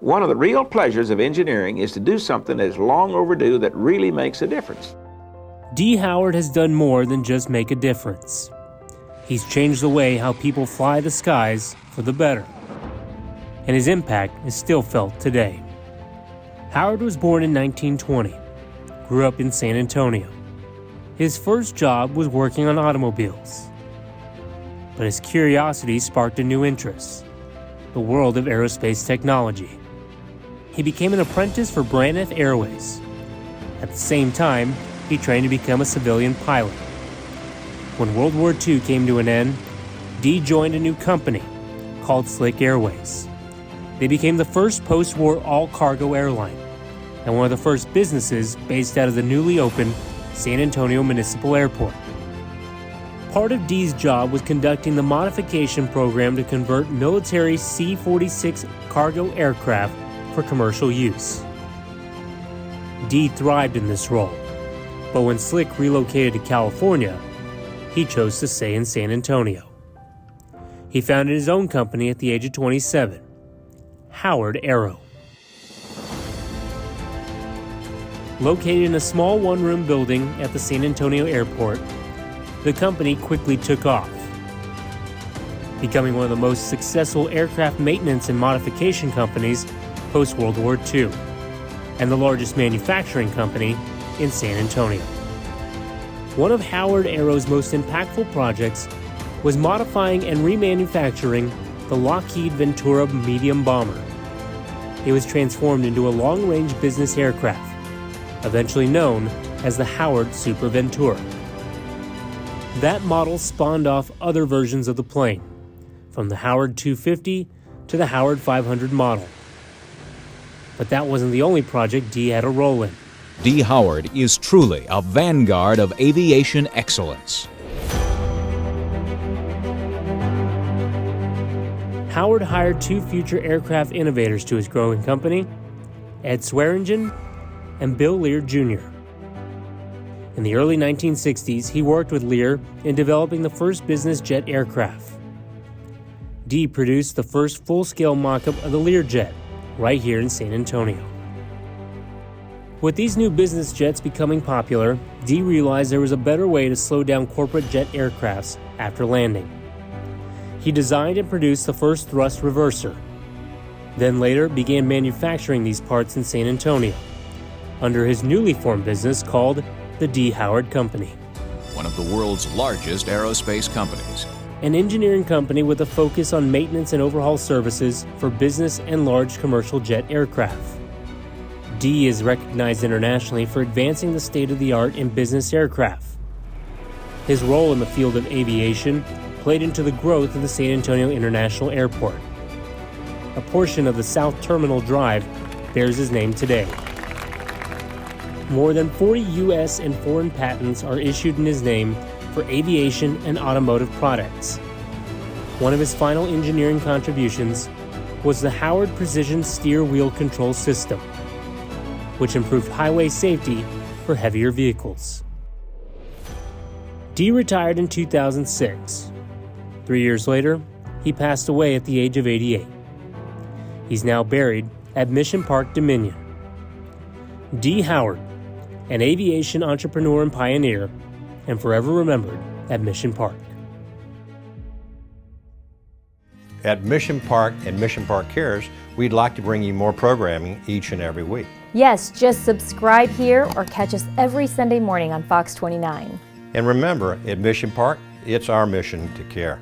One of the real pleasures of engineering is to do something that is long overdue that really makes a difference. Dee Howard has done more than just make a difference. He's changed the way how people fly the skies for the better. And his impact is still felt today. Howard was born in 1920, grew up in San Antonio. His first job was working on automobiles. But his curiosity sparked a new interest, the world of aerospace technology. He became an apprentice for Braniff Airways. At the same time, he trained to become a civilian pilot. When World War II came to an end, Dee joined a new company called Slick Airways. They became the first post-war all-cargo airline and one of the first businesses based out of the newly opened San Antonio Municipal Airport. Part of Dee's job was conducting the modification program to convert military C-46 cargo aircraft for commercial use. Dee thrived in this role, but when Slick relocated to California, he chose to stay in San Antonio. He founded his own company at the age of 27, Howard Aero. Located in a small one-room building at the San Antonio airport, the company quickly took off, becoming one of the most successful aircraft maintenance and modification companies post-World War II, and the largest manufacturing company in San Antonio. One of Howard Aero's most impactful projects was modifying and remanufacturing the Lockheed Ventura medium bomber. It was transformed into a long-range business aircraft, eventually known as the Howard Super Ventura. That model spawned off other versions of the plane, from the Howard 250 to the Howard 500 model. But that wasn't the only project Dee had a role in. Dee Howard is truly a vanguard of aviation excellence. Howard hired two future aircraft innovators to his growing company, Ed Swearingen and Bill Lear Jr. In the early 1960s, he worked with Lear in developing the first business jet aircraft. Dee produced the first full-scale mock-up of the Learjet right here in San Antonio. With these new business jets becoming popular, Dee realized there was a better way to slow down corporate jet aircrafts after landing. He designed and produced the first thrust reverser, then later began manufacturing these parts in San Antonio under his newly formed business called the Dee Howard Company. One of the world's largest aerospace companies. An engineering company with a focus on maintenance and overhaul services for business and large commercial jet aircraft. Dee is recognized internationally for advancing the state-of-the-art in business aircraft. His role in the field of aviation played into the growth of the San Antonio International Airport. A portion of the South Terminal Drive bears his name today. More than 40 U.S. and foreign patents are issued in his name for aviation and automotive products. One of his final engineering contributions was the Howard Precision Steer Wheel Control System, which improved highway safety for heavier vehicles. Dee retired in 2006. 3 years later, he passed away at the age of 88. He's now buried at Mission Park Dominion. Dee Howard, an aviation entrepreneur and pioneer, and forever remembered at Mission Park. At Mission Park and Mission Park Cares, we'd like to bring you more programming each and every week. Yes, just subscribe here or catch us every Sunday morning on Fox 29. And remember, at Mission Park, it's our mission to care.